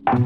Welcome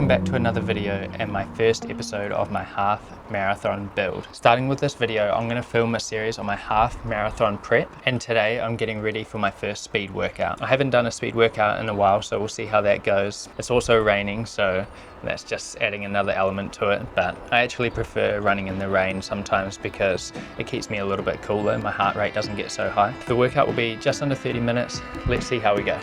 back to another video and my first episode of my half marathon build. Starting with this video, I'm going to film a series on my half marathon prep, and today I'm getting ready for my first speed workout. I haven't done a speed workout in a while, so we'll see how that goes. It's also raining, so that's just adding another element to it, but I actually prefer running in the rain sometimes because it keeps me a little bit cooler. My heart rate doesn't get so high. The workout will be just under 30 minutes. Let's see how we go.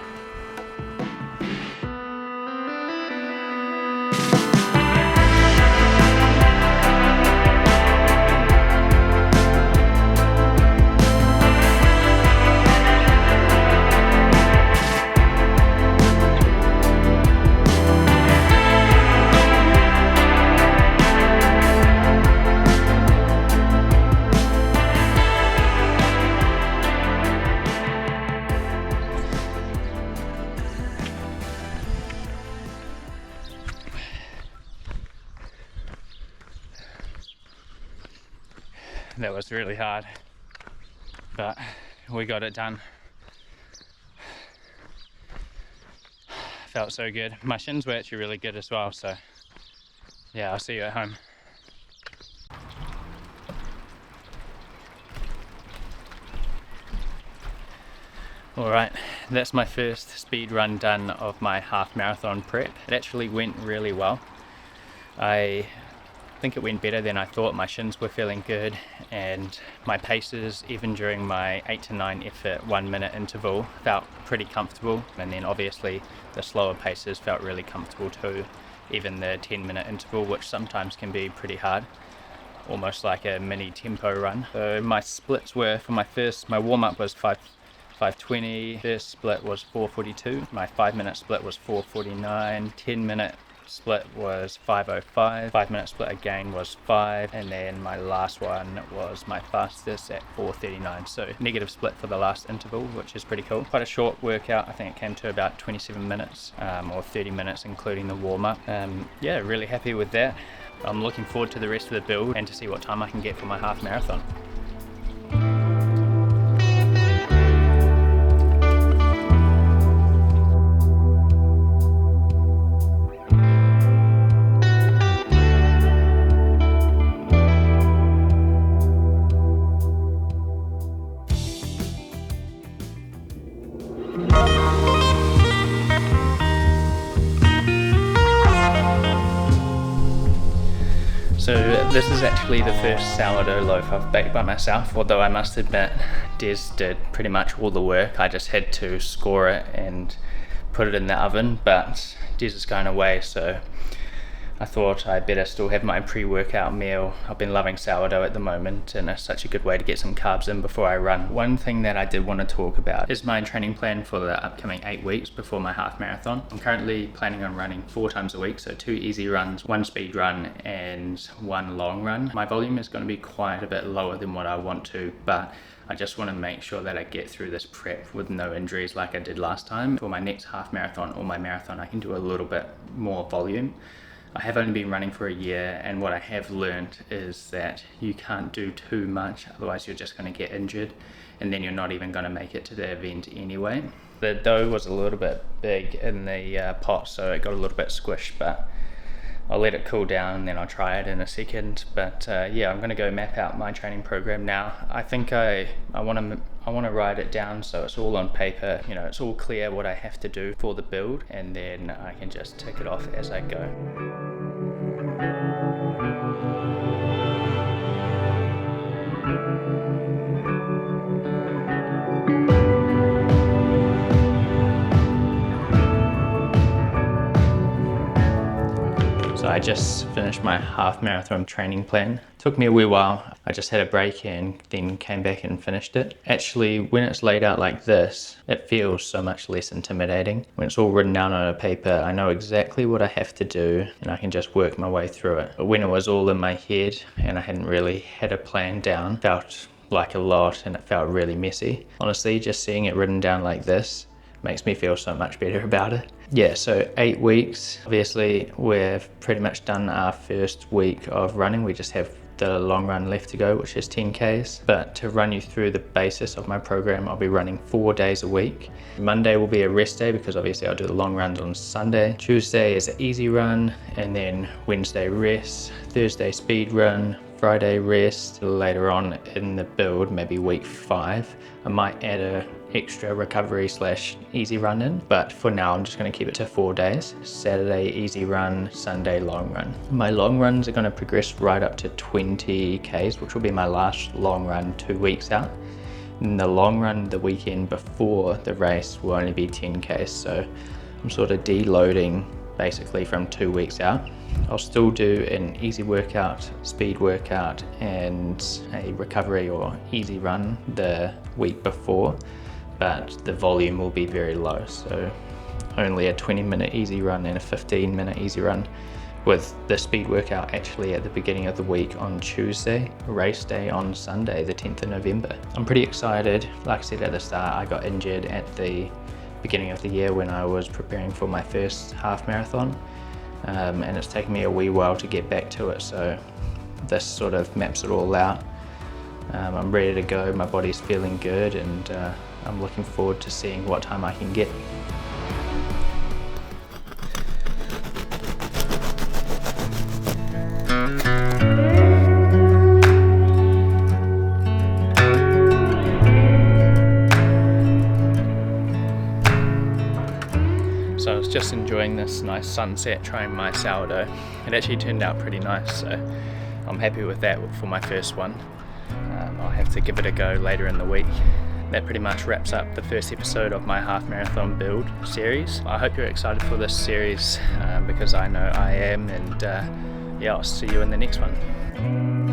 That was really hard, but we got it done. Felt so good. My shins were actually really good as well, so yeah, I'll see you at home. Alright, that's my first speed run done of my half marathon prep. It actually went really well. I think it went better than I thought. My shins were feeling good, and my paces, even during my 8 to 9 effort 1 minute interval, felt pretty comfortable. And then obviously the slower paces felt really comfortable too, even the 10-minute interval, which sometimes can be pretty hard, almost like a mini tempo run. So my splits were, for my warm-up was 5:20, first split was 4:42, my 5-minute split was 4:49, 10-minute split was 5:05, 5-minute split again was 5, and then my last one was my fastest at 4:39. So negative split for the last interval, which is pretty cool. Quite a short workout. I think it came to about 27 minutes or 30 minutes including the warm-up. Yeah, really happy with that. I'm looking forward to the rest of the build and to see what time I can get for my half marathon. So this is actually the first sourdough loaf I've baked by myself, although I must admit Des did pretty much all the work. I just had to score it and put it in the oven, but Des is going away, so I thought I'd better still have my pre-workout meal. I've been loving sourdough at the moment, and it's such a good way to get some carbs in before I run. One thing that I did want to talk about is my training plan for the upcoming 8 weeks before my half marathon. I'm currently planning on running 4 times a week, so 2 easy runs, 1 speed run and 1 long run. My volume is going to be quite a bit lower than what I want to, but I just want to make sure that I get through this prep with no injuries like I did last time. For my next half marathon or my marathon, I can do a little bit more volume. I have only been running for a year, and what I have learned is that you can't do too much, otherwise you're just going to get injured, and then you're not even going to make it to the event anyway. The dough was a little bit big in the pot, so it got a little bit squished, but I'll let it cool down and then I'll try it in a second. But yeah, I'm going to go map out my training program now. I think I want to write it down so it's all on paper, you know, it's all clear what I have to do for the build, and then I can just tick it off as I go. So I just finished my half marathon training plan. Took me a wee while. I just had a break and then came back and finished it. Actually, when it's laid out like this, it feels so much less intimidating. When it's all written down on a paper, I know exactly what I have to do and I can just work my way through it. But when it was all in my head and I hadn't really had a plan down, it felt like a lot and it felt really messy. Honestly, just seeing it written down like this makes me feel so much better about it. Yeah, so 8 weeks. Obviously, we've pretty much done our first week of running. We just have the long run left to go, which is 10Ks. But to run you through the basis of my program, I'll be running 4 days a week. Monday will be a rest day because obviously I'll do the long runs on Sunday. Tuesday is an easy run, and then Wednesday rest, Thursday speed run, Friday rest. Later on in the build, maybe week 5, I might add a extra recovery / easy run in, but for now I'm just going to keep it to 4 days. Saturday easy run, Sunday long run. My long runs are going to progress right up to 20Ks, which will be my last long run 2 weeks out. And the long run the weekend before the race will only be 10Ks, so I'm sort of deloading basically from 2 weeks out. I'll still do an easy workout, speed workout, and a recovery or easy run the week before, but the volume will be very low, so only a 20-minute easy run and a 15-minute easy run, with the speed workout actually at the beginning of the week on Tuesday, race day on Sunday, the 10th of November. I'm pretty excited. Like I said at the start, I got injured at the beginning of the year when I was preparing for my first half marathon, and it's taken me a wee while to get back to it, so this sort of maps it all out. I'm ready to go, my body's feeling good, and I'm looking forward to seeing what time I can get. So I was just enjoying this nice sunset trying my sourdough. It actually turned out pretty nice, so I'm happy with that for my first one. I'll have to give it a go later in the week. That pretty much wraps up the first episode of my half marathon build series. I hope you're excited for this series because I know I am, and yeah, I'll see you in the next one.